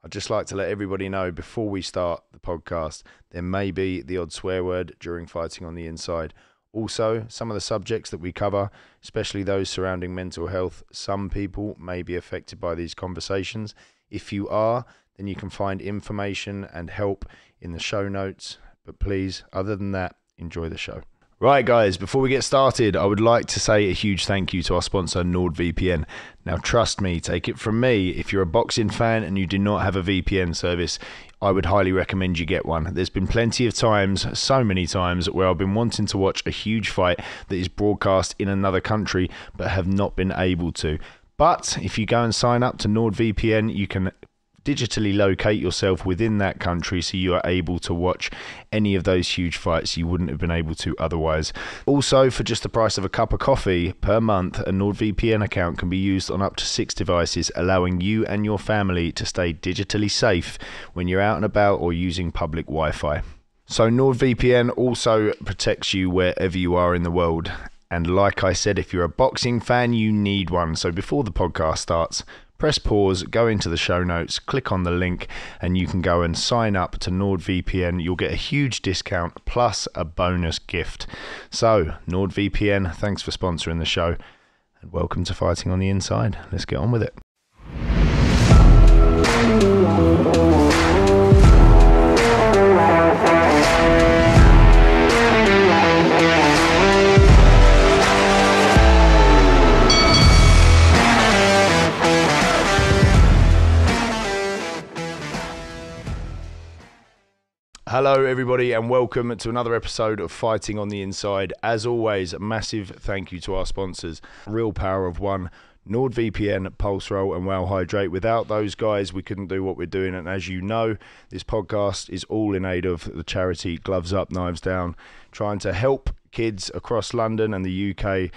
I'd just like to let everybody know before we start the podcast, there may be the odd swear word during Fighting on the Inside. Also, some of the subjects that we cover, especially those surrounding mental health, some people may be affected by these conversations. If you are, then you can find information and help in the show notes. But please, other than that, enjoy the show. Right, guys, before we get started, I would like to say a huge thank you to our sponsor, NordVPN. Now, trust me, take it from me, if you're a boxing fan and you do not have a VPN service, I would highly recommend you get one. There's been plenty of times, so many times, where I've been wanting to watch a huge fight that is broadcast in another country, but have not been able to. But if you go and sign up to NordVPN, you can digitally locate yourself within that country so you are able to watch any of those huge fights you wouldn't have been able to otherwise. Also, for just the price of a cup of coffee per month, a NordVPN account can be used on up to 6 devices, allowing you and your family to stay digitally safe when you're out and about or using public Wi-Fi. So NordVPN also protects you wherever you are in the world. And like I said, if you're a boxing fan, you need one. So before the podcast starts, press pause, go into the show notes, click on the link, and you can go and sign up to NordVPN. You'll get a huge discount plus a bonus gift. So, NordVPN, thanks for sponsoring the show, and welcome to Fighting on the Inside. Let's get on with it. Hello everybody and welcome to another episode of Fighting on the Inside. As always, a massive thank you to our sponsors, Real Power of One, NordVPN, Pulse Roll and Well Hydrate. Without those guys, we couldn't do what we're doing, and as you know, this podcast is all in aid of the charity Gloves Up, Knives Down, trying to help kids across London and the UK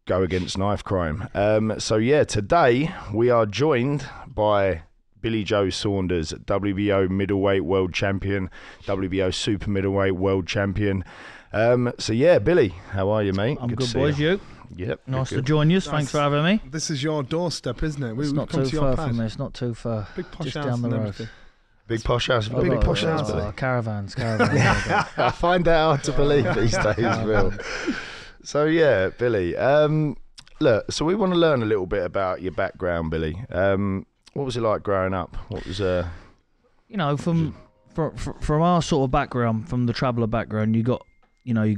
go against knife crime. Today we are joined by Billy Joe Saunders, WBO middleweight world champion, WBO super middleweight world champion. Billy, how are you, mate? I'm good, boys. You? Yep. Nice to join you. Thanks for having me. This is your doorstep, isn't it? It's not too far from me. It's not too far. Big posh just house down the road. everything. Big posh house. Big posh house, Billy. Caravans. I find that hard to believe these days, Bill. So yeah, Billy. Look, so we want to learn a little bit about your background, Billy. What was it like growing up? What was from our sort of background, from the traveller background, you got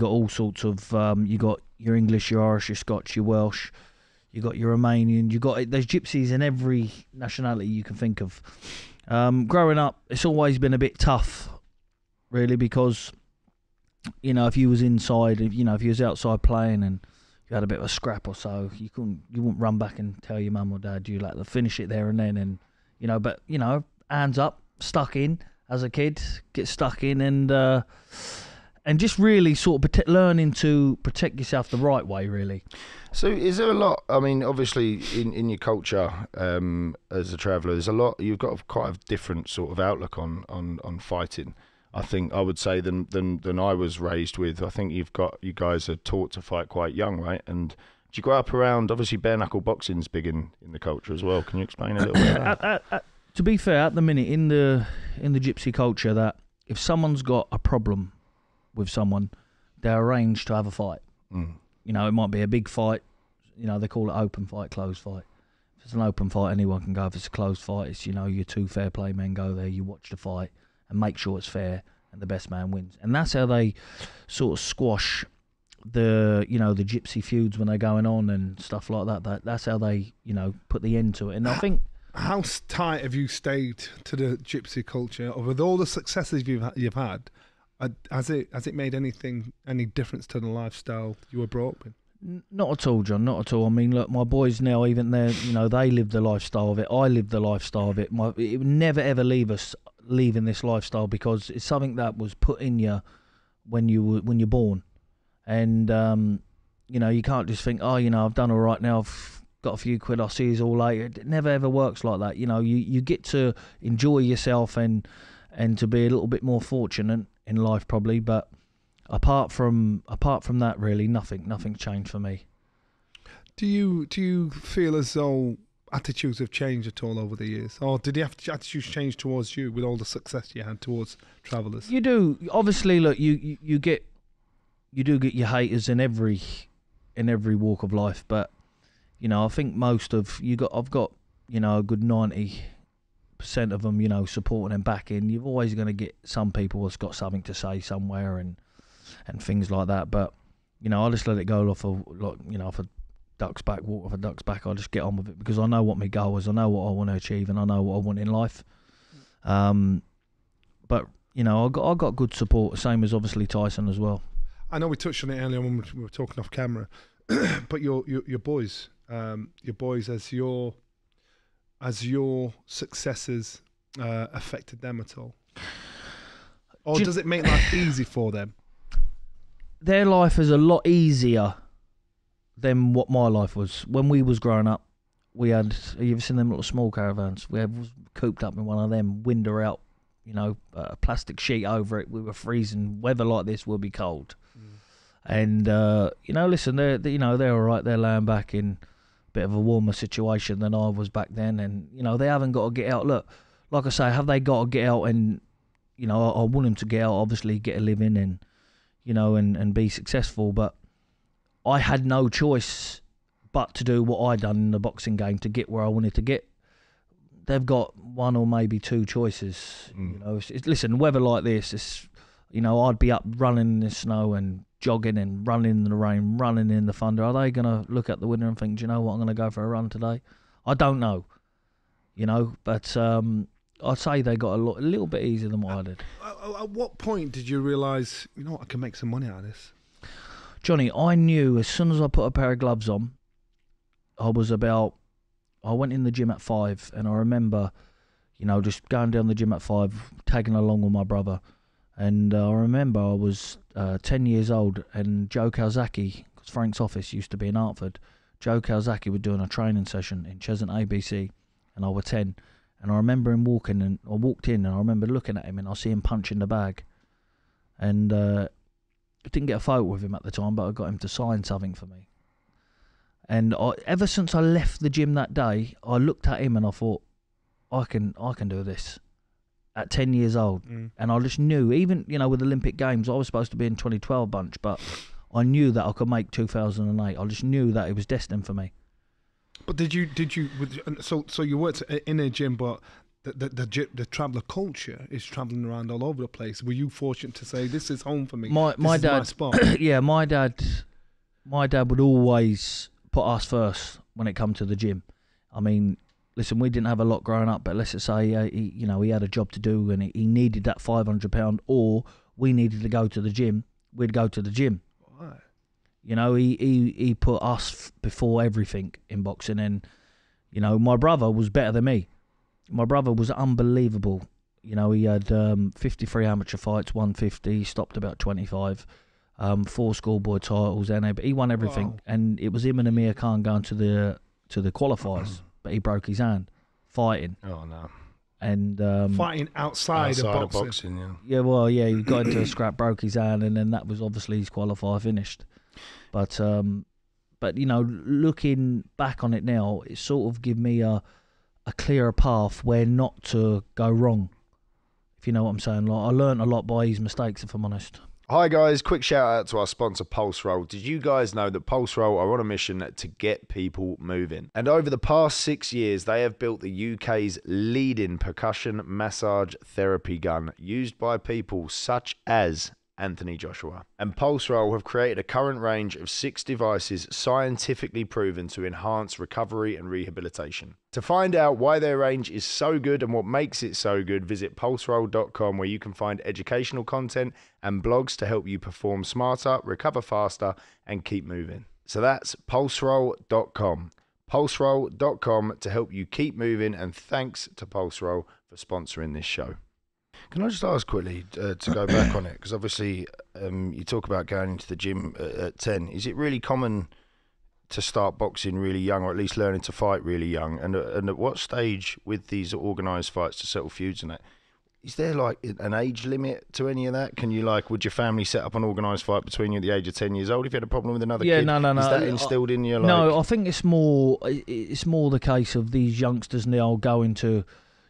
all sorts of you got your English, your Irish, your Scotch, your Welsh, you got your Romanian, there's gypsies in every nationality you can think of. Growing up, it's always been a bit tough, really, because if you was inside, if you was outside playing and you had a bit of a scrap or so, you wouldn't run back and tell your mum or dad. You like to finish it there and then, and hands up, stuck in as a kid, get stuck in, and just really sort of learning to protect yourself the right way, really. So is there a lot? I mean, obviously in your culture as a traveller, there's a lot. You've got quite a different sort of outlook on fighting, I think, I would say, than I was raised with. I think you guys are taught to fight quite young, right? And do you grow up around, obviously bare knuckle boxing's big in the culture as well. Can you explain a little bit about that? To be fair, at the minute in the gypsy culture, that if someone's got a problem with someone, they're arranged to have a fight. Mm. It might be a big fight. They call it open fight, closed fight. If it's an open fight, anyone can go. If it's a closed fight, it's your two fair play men go there, you watch the fight and make sure it's fair, and the best man wins. And that's how they sort of squash the gypsy feuds when they're going on and stuff like that. That's how they put the end to it. And I think, how tight have you stayed to the gypsy culture? Or with all the successes you've had, has it made any difference to the lifestyle you were brought up in? Not at all, John. Not at all. I mean, look, my boys now, even they live the lifestyle of it. I live the lifestyle of it. It would never ever leave us leaving this lifestyle, because it's something that was put in you when you're born, and you can't just think, I've done all right now, I've got a few quid, I'll see you all later. It never ever works like that. You get to enjoy yourself and to be a little bit more fortunate in life, probably, but apart from that, really nothing changed for me. Do you feel as though attitudes have changed at all over the years? Or did the attitudes change towards you with all the success you had towards travellers? You do. Obviously, look, you do get your haters in every walk of life, but I think I've got a good 90% of them, supporting and backing. You're always going to get some people that's got something to say somewhere and things like that, but I just let it go off if a duck's back, walk off a duck's back. I just get on with it because I know what my goal is, I know what I want to achieve, and I know what I want in life. But I got good support, same as obviously Tyson as well. I know we touched on it earlier when we were talking off camera, but your boys as your successes affected them at all, or does it make life easy for them? Their life is a lot easier than what my life was. When we was growing up, have you ever seen them little small caravans? We was cooped up in one of them, window out, a plastic sheet over it. We were freezing. Weather like this will be cold. And, listen, they're all right. They're laying back in a bit of a warmer situation than I was back then. And, they haven't got to get out. Look, like I say, have they got to get out? And, I want them to get out, obviously, get a living and, and be successful. But I had no choice but to do what I done in the boxing game to get where I wanted to get. They've got one or maybe two choices. Listen, weather like this, I'd be up running in the snow and jogging and running in the rain, running in the thunder. Are they going to look at the window and think, do you know what, I'm going to go for a run today? I don't know, but I'd say they got a little bit easier than what I did. At what point did you realise, I can make some money out of this? Johnny, I knew as soon as I put a pair of gloves on, I went in the gym at 5, and I remember, just going down the gym at 5, tagging along with my brother. And I remember I was 10 years old, and Joe Kawasaki, because Frank's office used to be in Hartford, Joe Kawasaki was doing a training session in Cheshunt ABC, and I was 10. And I remember him walking, and I walked in, and I remember looking at him, and I see him punching the bag. And I didn't get a photo with him at the time, but I got him to sign something for me. And ever since I left the gym that day, I looked at him and I thought, I can do this. At 10 years old. And I just knew, even, with Olympic Games, I was supposed to be in 2012 bunch, but I knew that I could make 2008. I just knew that it was destined for me. But did you so you worked in a gym, but the traveller culture is travelling around all over the place. Were you fortunate to say, this is home for me? My dad, my spot? Yeah, my dad would always put us first when it come to the gym. I mean, listen, we didn't have a lot growing up, but let's just say he had a job to do, and he needed that £500, or we needed to go to the gym. We'd go to the gym. Right. He put us before everything in boxing, and my brother was better than me. My brother was unbelievable. He had 53 amateur fights, 150. He stopped about 25. 4 schoolboy titles, but he won everything. Wow. And it was him and Amir Khan going to the qualifiers, but he broke his hand fighting. Oh no! And fighting outside of boxing. Yeah. He got into a scrap, broke his hand, and then that was obviously his qualifier finished. But looking back on it now, it sort of give me a clearer path where not to go wrong. If you know what I'm saying, like I learned a lot by his mistakes, if I'm honest. Hi guys, quick shout out to our sponsor Pulse Roll. Did you guys know that Pulse Roll are on a mission to get people moving? And over the past 6 years, they have built the UK's leading percussion massage therapy gun used by people such as Anthony Joshua. And Pulse Roll have created a current range of 6 devices scientifically proven to enhance recovery and rehabilitation. To find out why their range is so good and what makes it so good, visit pulseroll.com, where you can find educational content and blogs to help you perform smarter, recover faster, and keep moving. So that's pulseroll.com. Pulseroll.com to help you keep moving, and thanks to Pulse Roll for sponsoring this show. Can I just ask quickly to go back on it? Because obviously you talk about going into the gym at 10. Is it really common to start boxing really young, or at least learning to fight really young? And at what stage with these organised fights to settle feuds and that, is there like an age limit to any of that? Can you would your family set up an organised fight between you at the age of 10 years old if you had a problem with another kid? No. Is that instilled in you? No, I think it's more the case of these youngsters now going to,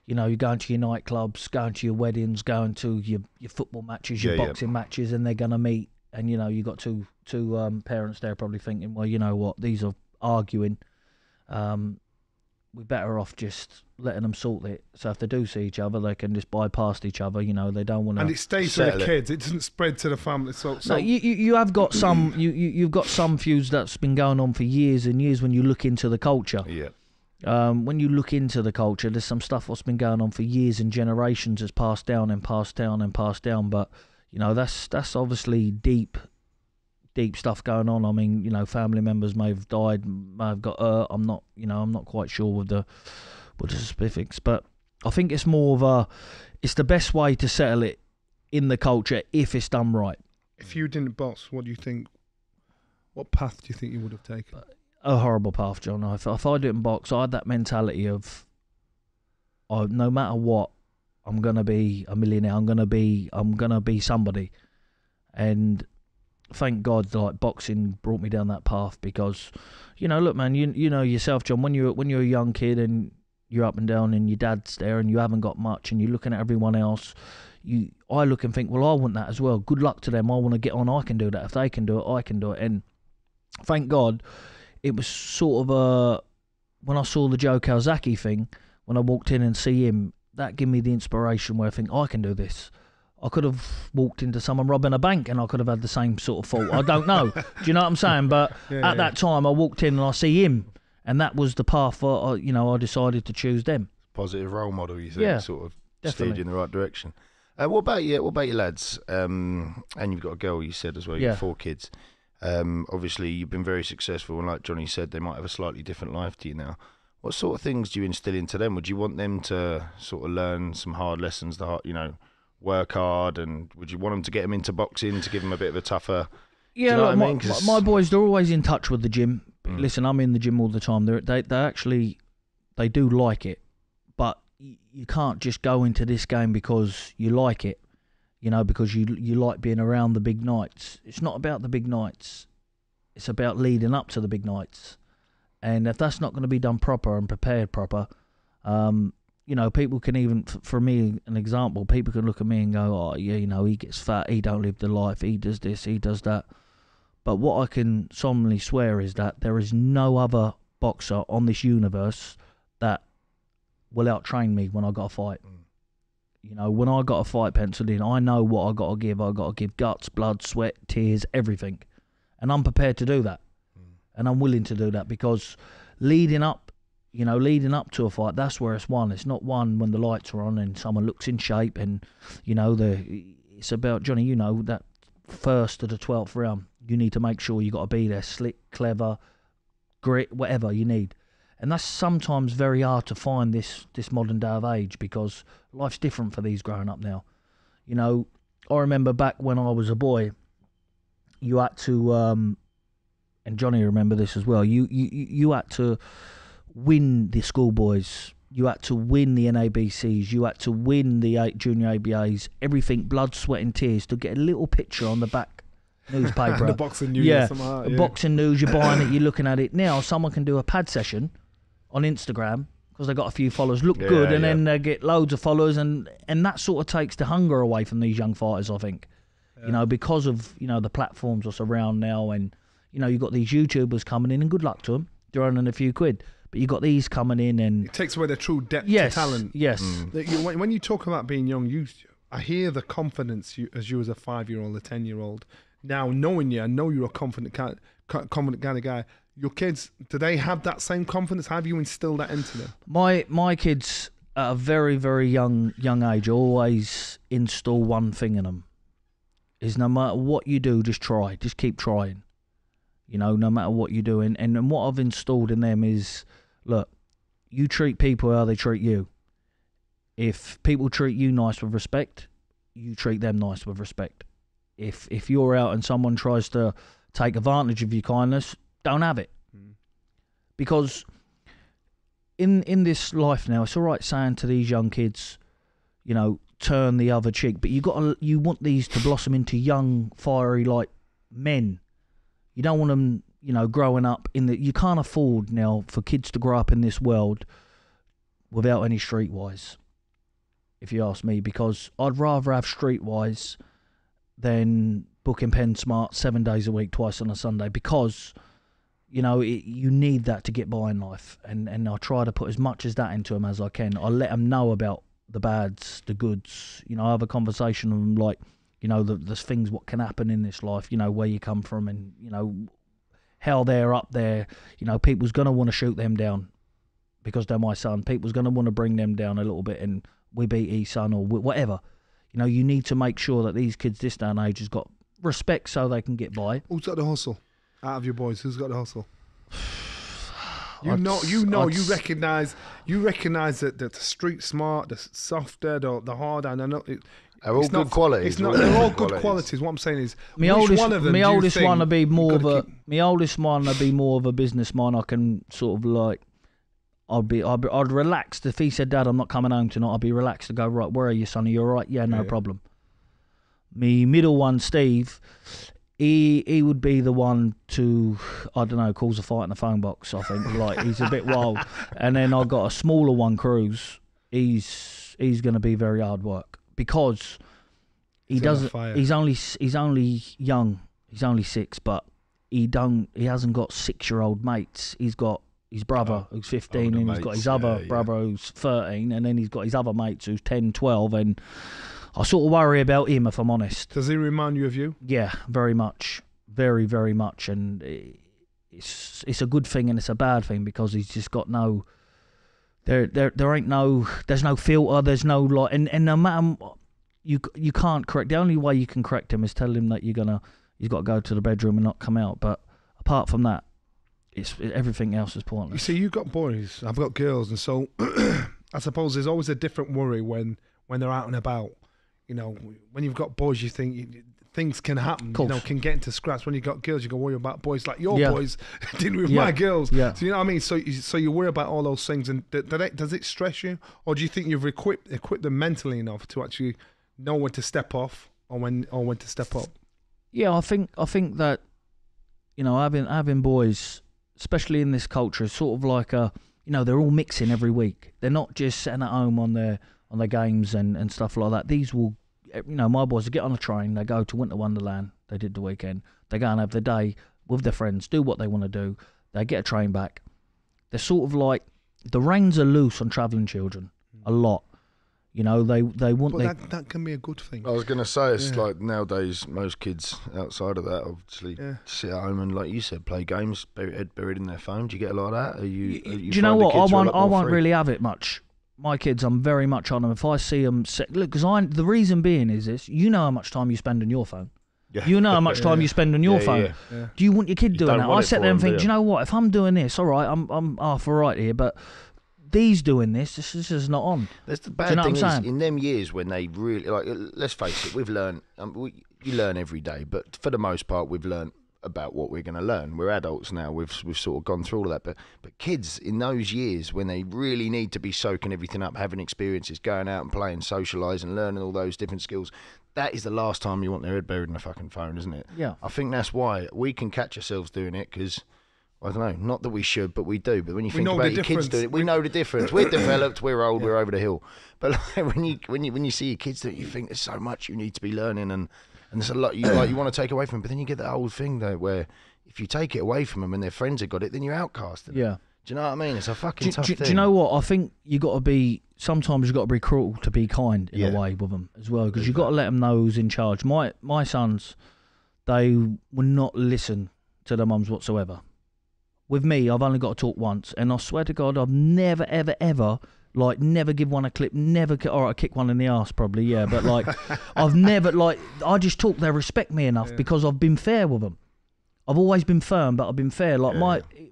you're going to your nightclubs, going to your weddings, going to your football matches, your boxing matches, and they're going to meet, and you got two parents there probably thinking, well, you know what, these are arguing. We're better off just letting them sort it. So if they do see each other, they can just bypass each other. They don't want to. And it stays to the kids. It doesn't spread to the family. So no, you have got some. You've got some feuds that's been going on for years and years. When you look into the culture, when you look into the culture, there's some stuff that's been going on for years and generations has passed down and passed down and passed down. But that's obviously deep stuff going on. I mean, family members may have died, may have got hurt. I'm not quite sure with the specifics, but I think it's more of it's the best way to settle it in the culture if it's done right. If you didn't box, what do you think? What path do you think you would have taken? A horrible path, John. If I didn't box, I had that mentality of, no matter what, I'm gonna be a millionaire. I'm gonna be somebody, and thank God, boxing brought me down that path because, look, man, you know yourself, John. When you're a young kid and you're up and down and your dad's there and you haven't got much and you're looking at everyone else, I look and think, well, I want that as well. Good luck to them. I want to get on. I can do that. If they can do it, I can do it. And thank God, it was sort of when I saw the Joe Calzaghe thing, when I walked in and see him, that gave me the inspiration where I think I can do this. I could have walked into someone robbing a bank and I could have had the same sort of thought. I don't know. Do you know what I'm saying? But at that time, I walked in and I see him, and that was the path I decided to choose them. Positive role model, you think, sort of steered you in the right direction. What about your lads? And you've got a girl, you said as well. You've got 4 kids. Obviously, you've been very successful, and like Johnny said, they might have a slightly different life to you now. What sort of things do you instill into them? Would you want them to sort of learn some hard lessons, work hard, and would you want them to get them into boxing to give them a bit of a tougher? Yeah, you know my boys, they're always in touch with the gym. Listen, I'm in the gym all the time. They do like it, but you can't just go into this game because you like it, because you like being around the big nights. It's not about the big nights. It's about leading up to the big nights. And if that's not going to be done proper and prepared proper, people can even, for me, an example, people can look at me and go, oh, yeah, he gets fat, he don't live the life, he does this, he does that. But what I can solemnly swear is that there is no other boxer on this universe that will out-train me when I got a fight. When I got a fight penciled in, I know what I got to give. I got to give guts, blood, sweat, tears, everything. And I'm prepared to do that. And I'm willing to do that because leading up to a fight, that's where it's won. It's not won when the lights are on and someone looks in shape and, it's about, Johnny, that first to the 12th round. You need to make sure you got to be there, slick, clever, grit, whatever you need. And that's sometimes very hard to find this modern day of age because life's different for these growing up now. I remember back when I was a boy, you had to, and Johnny remember this as well, you had to win the schoolboys, you had to win the NABCs, you had to win the junior ABAs, everything, blood, sweat and tears, to get a little picture on the back newspaper. The boxing news. Boxing news, you're buying it, you're looking at it. Now someone can do a pad session on Instagram because they got a few followers, look good, and then they get loads of followers, and that sort of takes the hunger away from these young fighters, I think. Because of, the platforms that's around now, and, you've got these YouTubers coming in, and good luck to them, they're earning a few quid. But you got these coming in, and it takes away their true depth of talent. Yes. When you talk about being young, I hear the confidence as you as a 5-year-old, a 10-year-old. Now knowing you, I know you're a confident kind of guy. Your kids, do they have that same confidence? Have you instilled that into them? My kids at a very, very young age always install one thing in them: is no matter what you do, just try, just keep trying. No matter what you do, and what I've installed in them is, look, you treat people how they treat you. If people treat you nice with respect, you treat them nice with respect. If you're out and someone tries to take advantage of your kindness, don't have it. Because in this life now, it's all right saying to these young kids, turn the other cheek. But you want these to blossom into young, fiery like men. You don't want them, you know, growing up you can't afford now for kids to grow up in this world without any streetwise, if you ask me, because I'd rather have streetwise than booking Pen Smart 7 days a week, twice on a Sunday, because, you know, you need that to get by in life. And I try to put as much as that into them as I can. I let them know about the bads, the goods. You know, I have a conversation with them like, you know, there's things what can happen in this life, you know, where you come from and, you know, how they're up there. You know, people's going to want to shoot them down because they're my son. People's going to want to bring them down a little bit and we beat his son or whatever. You know, you need to make sure that these kids this day and age has got respect so they can get by. Who's got the hustle? Out of your boys, who's got the hustle? You recognise that the street smart, the softer, the harder, and they're all good qualities. They're all good qualities. What I'm saying is, my oldest one would be more of a businessman. I can sort of like, I'd relax if he said, "Dad, I'm not coming home tonight." I'd be relaxed to go, right, where are you, son? Are you all right? Yeah, no problem. Me middle one, Steve, he would be the one to, I don't know, cause a fight in the phone box, I think. Like, he's a bit wild. And then I got a smaller one, Cruz. He's going to be very hard work because he's only young. He's only 6, but he hasn't got 6-year-old mates. He's got his brother who's 15, and he's got his other brother who's 13, and then he's got his other mates who's 10, 12, and I sort of worry about him, if I'm honest. Does he remind you of you? Yeah, very much. Very, very much. And it's a good thing and it's a bad thing because he's just got no... There ain't no... There's no filter, there's no... like, and no matter... You can't correct... The only way you can correct him is tell him that he's got to go to the bedroom and not come out. But apart from that, everything else is pointless. You see, you've got boys, I've got girls, and so I suppose there's always a different worry when they're out and about. You know, when you've got boys, you think things can happen, you know, can get into scraps. When you've got girls, you go worry about boys like your boys did with my girls. Yeah. So you know what I mean? So you worry about all those things, and does it stress you? Or do you think you've equipped them mentally enough to actually know when to step off or when to step up? Yeah, I think that, you know, having boys, especially in this culture, is sort of like you know, they're all mixing every week. They're not just sitting at home on their games and stuff like that. These will, you know, my boys get on a train, they go to Winter Wonderland, they did the weekend, they go and have the day with their friends, do what they want to do, they get a train back. They're sort of like, the reins are loose on travelling children, a lot. You know, they want... But that can be a good thing. I was going to say, it's like nowadays, most kids outside of that obviously sit at home and, like you said, play games, head buried in their phone. Do you get a lot of that? Do you know what? I won't really have it much. My kids, I'm very much on them. If I see them... Look, because the reason being is this, you know how much time you spend on your phone. Yeah. You know how much time you spend on your phone. Yeah. Do you want your kid doing that? I sit there and think, do you know what? If I'm doing this, all right, I'm half all right here, but these doing this is not on. That's the bad thing is, in them years when they really... like, let's face it, we've learned... you learn every day, but for the most part, we've learned about what we're going to learn. We're adults now. We've sort of gone through all of that. But kids in those years when they really need to be soaking everything up, having experiences, going out and playing, socialising, learning all those different skills, that is the last time you want their head buried in a fucking phone, isn't it? Yeah. I think that's why we can catch ourselves doing it because, I don't know, not that we should, but we do. But when you think about your kids doing it, we know the difference. We're developed, we're old, we're over the hill. But like, when you see your kids do it, you think there's so much you need to be learning and there's a lot you want to take away from them, but then you get that old thing though where if you take it away from them and their friends have got it, then you're outcasting. Yeah. Do you know what I mean? It's a fucking tough thing. Do you know what? I think sometimes you got to be cruel to be kind in a way with them as well, because you got to let them know who's in charge. My sons, they will not listen to their mums whatsoever. With me, I've only got to talk once, and I swear to God, I've never, ever, ever, like, never give one a clip, all right, I kick one in the arse probably, yeah, but like, I've never, like, I just talk, they respect me enough because I've been fair with them. I've always been firm, but I've been fair. Like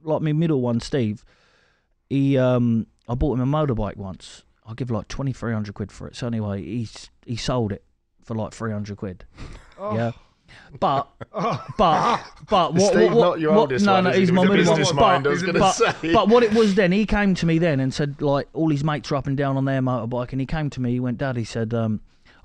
my middle one, Steve, I bought him a motorbike once. I give like 2,300 quid for it. So anyway, he sold it for like 300 quid. Oh. Yeah. But what? Steve, not your oldest one. No, he's my middle one. But what it was then, he came to me then and said, like, all his mates are up and down on their motorbike, and he came to me. He went, Dad, he said,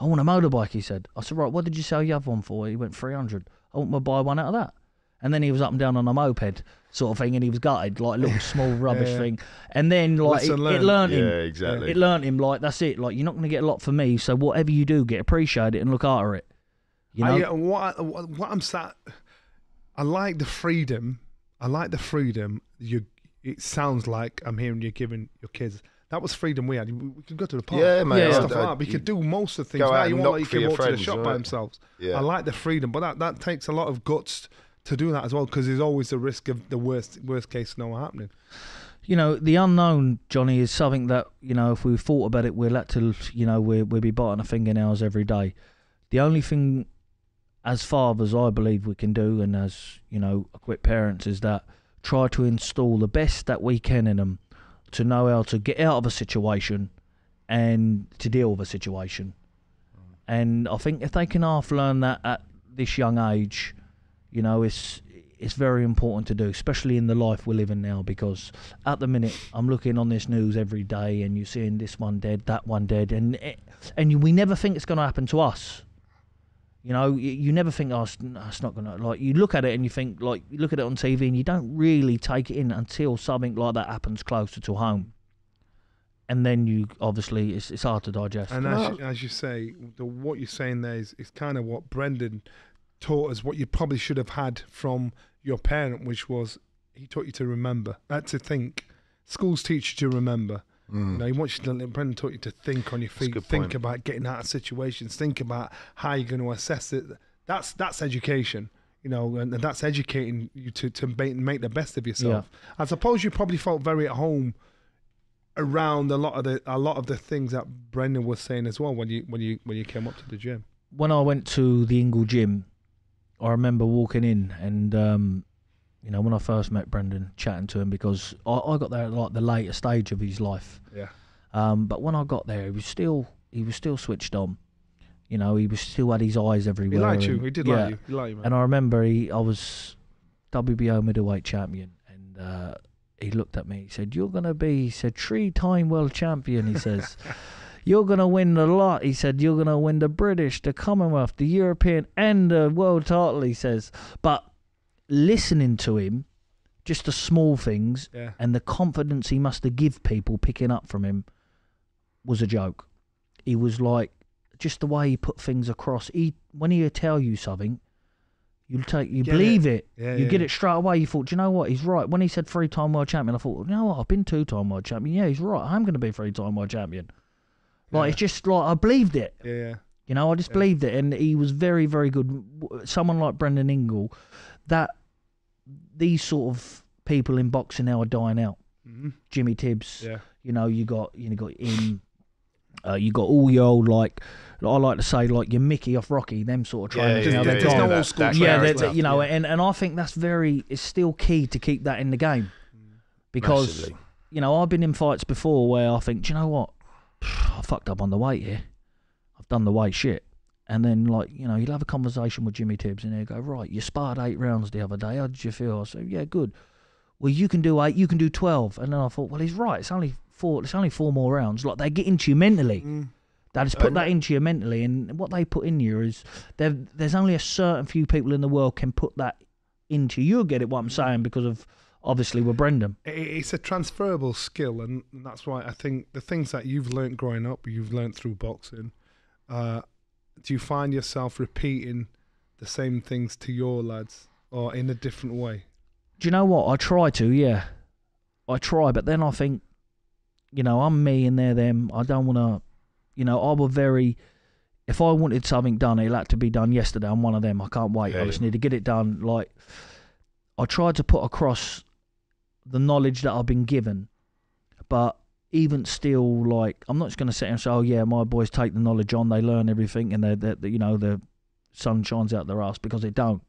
I want a motorbike, he said. I said, right, what did you sell your other one for? He went, 300. I want to buy one out of that. And then he was up and down on a moped sort of thing, and he was gutted, like a little small rubbish thing. And then, like, it learned him. Yeah, exactly. It learned him, like, that's it. Like, you're not going to get a lot from me, so whatever you do, appreciate it and look after it. You know? What I'm sat... I like the freedom. It sounds like I'm hearing you giving your kids... That was freedom we had. We could go to the park. Yeah, mate. Stuff like that. We could do most of the things. Now you won't let your kid walk to the shop by themselves. Yeah. I like the freedom, but that takes a lot of guts to do that as well, because there's always the risk of the worst case scenario happening. You know, the unknown, Johnny, is something that, you know, if we thought about it, we'll be biting our fingernails every day. The only thing, as fathers, I believe we can do, and as, you know, equipped parents, is that try to install the best that we can in them, to know how to get out of a situation and to deal with a situation. And I think if they can half learn that at this young age, you know, it's very important to do, especially in the life we're living now, because at the minute I'm looking on this news every day and you're seeing this one dead, that one dead, and we never think it's going to happen to us. You know, you never think, oh, it's not going to... Like, you look at it and you think, like, you look at it on TV and you don't really take it in until something like that happens closer to home. And then you, obviously, it's hard to digest. And as you say, what you're saying there is kind of what Brendan taught us, what you probably should have had from your parent, which was, he taught you to remember, to think. Schools teach you to remember. You know, he wants you to. Brendan taught you to think on your feet, think about getting out of situations, think about how you're going to assess it. That's education, you know, and that's educating you to make the best of yourself. Yeah. I suppose you probably felt very at home around a lot of the things that Brendan was saying as well when you came up to the gym. When I went to the Ingle gym, I remember walking in and. You know, when I first met Brendan, chatting to him, because I got there at like the later stage of his life. Yeah. But when I got there, he was still switched on. You know, he still had his eyes everywhere. He liked you. He did like you. He liked you, man. And I remember I was WBO middleweight champion, and he looked at me. He said, "You're gonna be," he said, "3-time world champion." He says, "You're gonna win a lot." He said, "You're gonna win the British, the Commonwealth, the European, and the world title." He says, but listening to him, just the small things, and the confidence he must have give people picking up from him was a joke. He was like, just the way he put things across. When he would tell you something, you believe it. You get it straight away. You thought, do you know what? He's right. When he said 3-time world champion, I thought, you know what? I've been 2-time world champion. Yeah, he's right. I'm going to be 3-time world champion. Like, it's just like, I believed it. Yeah. You know, I just believed it. And he was very, very good. Someone like Brendan Ingle, that these sort of people in boxing now are dying out. Jimmy Tibbs, you know, you got him, you got all your old, like, I like to say, like your Mickey off Rocky, them sort of trainers. There's no old school. You know, and I think that's it's still key to keep that in the game, because massively. You know, I've been in fights before where I think, do you know what, I fucked up on the weight here, I've done the weight shit. And then, like, you know, you'll have a conversation with Jimmy Tibbs and he'll go, right, you sparred 8 rounds the other day. How did you feel? I said, yeah, good. Well, you can do 8, you can do 12. And then I thought, well, he's right. It's only 4 more rounds. Like, they get into you mentally. They just put that into you mentally. And what they put in you is there's only a certain few people in the world can put that into you. You'll get it, what I'm saying, because of, obviously, with Brendan. It's a transferable skill. And that's why I think the things that you've learnt growing up, you've learnt through boxing, do you find yourself repeating the same things to your lads, or in a different way? Do you know what? I try to, yeah. I try, but then I think, you know, I'm me and they're them. I don't want to, you know, I was very, if I wanted something done, it had to be done yesterday. I'm one of them. I can't wait. I just need to get it done. Like, I tried to put across the knowledge that I've been given, but even still, like, I'm not just going to sit and say, oh yeah, my boys take the knowledge on, they learn everything, and they you know, the sun shines out their ass, because they don't.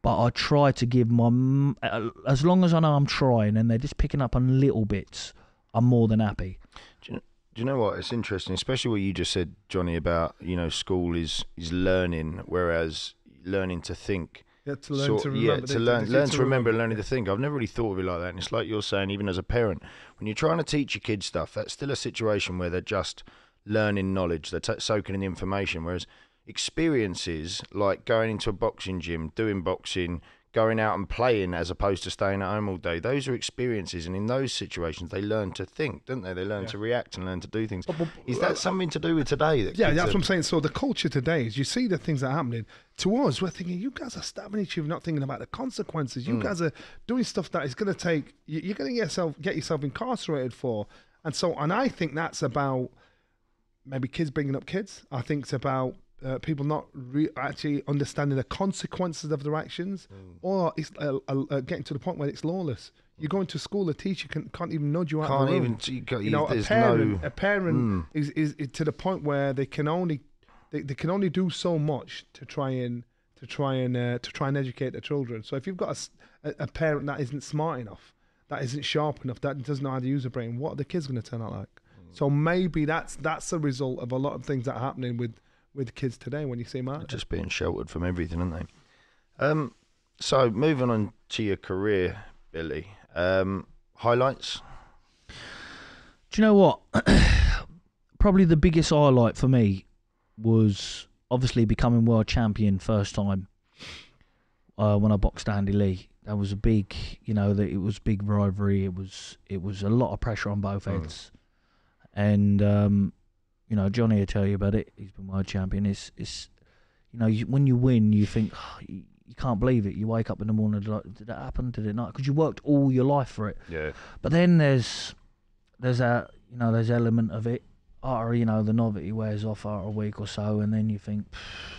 But I try to give as long as I know I'm trying, and they're just picking up on little bits, I'm more than happy. Do you know what? It's interesting, especially what you just said, Johnny, about, you know, school is learning, whereas learning to think. To learn to remember. Learn to remember and learning to think. I've never really thought of it like that. And it's like you're saying, even as a parent, when you're trying to teach your kids stuff, that's still a situation where they're just learning knowledge, they're soaking in information, whereas experiences like going into a boxing gym, doing boxing, going out and playing as opposed to staying at home all day, those are experiences, and in those situations they learn to think, don't they? They learn to react and learn to do things. Is that something to do with today? That's what I'm saying. So the culture today is, you see the things that are happening to us, we're thinking, you guys are stabbing each other, not thinking about the consequences. You guys are doing stuff that is going to take, you're going to get yourself incarcerated for. And I think that's about maybe kids bringing up kids. I think it's about people not actually understanding the consequences of their actions, or it's getting to the point where it's lawless. You go into school, a teacher can't even nudge you out of the room. A parent is to the point where they can only do so much to try and educate their children. So if you've got a parent that isn't smart enough, that isn't sharp enough, that doesn't know how to use a brain, what are the kids going to turn out like? So maybe that's a result of a lot of things that are happening with kids today when you see them out. Just being sheltered from everything, aren't they? So moving on to your career, Billy. Highlights? Do you know what? Probably the biggest highlight for me was obviously becoming world champion first time when I boxed Andy Lee. That was a big, it was big rivalry. It was a lot of pressure on both ends. And Johnny will tell you about it. He's been world champion. It's when you win, you think, you can't believe it. You wake up in the morning like, did that happen? Did it not? Because you worked all your life for it. Yeah. But then there's there's element of it. After the novelty wears off after a week or so, and then you think,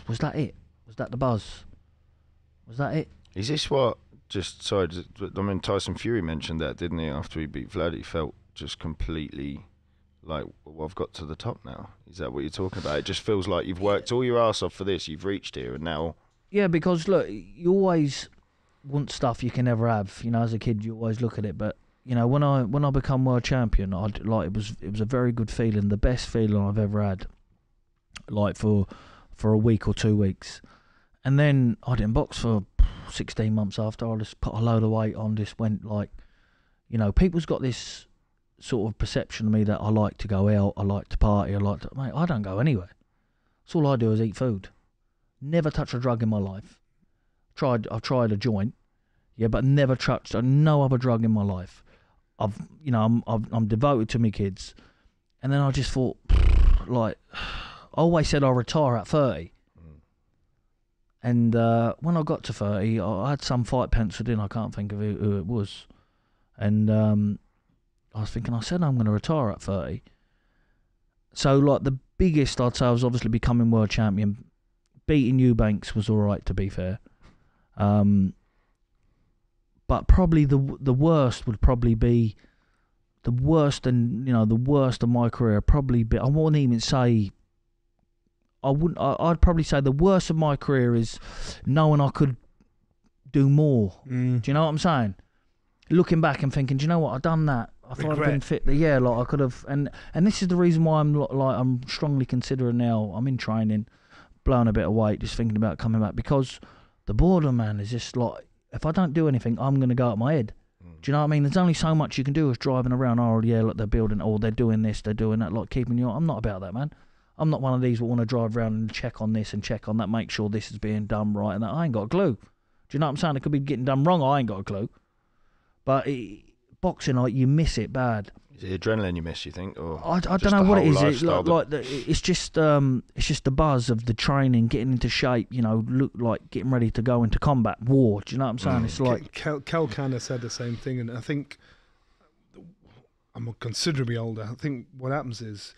was that it? Was that the buzz? Was that it? Is this what? Tyson Fury mentioned that, didn't he? After he beat Vlad, he felt just completely like, well, I've got to the top now. Is that what you're talking about? It just feels like you've worked all your arse off for this. You've reached here, and now. Yeah, because look, you always want stuff you can never have. As a kid, you always look at it. But when I become world champion, it was a very good feeling, the best feeling I've ever had. Like for a week or 2 weeks, and then I didn't box for 16 months after. I just put a load of weight on. Just went like, people's got this sort of perception of me that I like to go out, I like to party, mate, I don't go anywhere. That's all I do is eat food. Never touch a drug in my life. I've tried a joint, but never touched no other drug in my life. I'm devoted to my kids, and then I just thought, like, I always said I'll retire at 30. And when I got to 30, I had some fight penciled in. I can't think of who it was, and I was thinking, I said I'm going to retire at 30. So, like, the biggest I'd say was obviously becoming world champion. Beating Eubanks was all right, to be fair. But probably the worst would probably be the worst, and the worst of my career. Probably be, I wouldn't even say. I'd probably say the worst of my career is knowing I could do more. Do you know what I'm saying? Looking back and thinking, do you know what? I've done that. I thought I'd been fit. Yeah, like I could have. And this is the reason why I'm strongly considering now. I'm in training, blowing a bit of weight, just thinking about coming back, because the boredom, man, is just like, if I don't do anything, I'm going to go up my head. Do you know what I mean? There's only so much you can do as driving around. Oh, yeah, look, they're building, or they're doing this, they're doing that, like keeping you on. I'm not about that, man. I'm not one of these that want to drive around and check on this and check on that, make sure this is being done right and that. I ain't got a clue. Do you know what I'm saying? It could be getting done wrong. I ain't got a clue. But boxing, like, you miss it bad. Is it adrenaline you miss, you think? Or I don't know what it is. It's just the buzz of the training, getting into shape, look like getting ready to go into combat, war. Do you know what I'm saying? It's like... Kel kind of said the same thing, and I think I'm considerably older. I think what happens is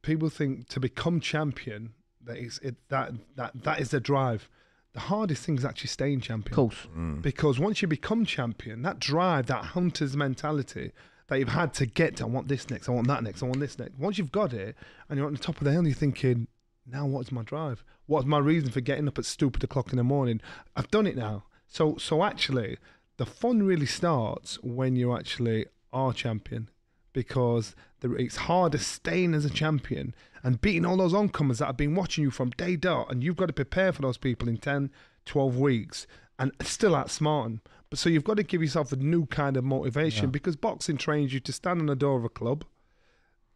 people think to become champion, that is the drive. The hardest thing is actually staying champion. Of course. Because once you become champion, that drive, that hunter's mentality that you've had to get to, I want this next, I want that next, I want this next. Once you've got it and you're on the top of the hill, you're thinking, now what's my drive? What's my reason for getting up at stupid o'clock in the morning? I've done it now. So actually, the fun really starts when you actually are champion, because it's harder staying as a champion and beating all those oncomers that have been watching you from day dot, and you've got to prepare for those people in 10, 12 weeks and still outsmart them. But so you've got to give yourself a new kind of motivation, because boxing trains you to stand on the door of a club,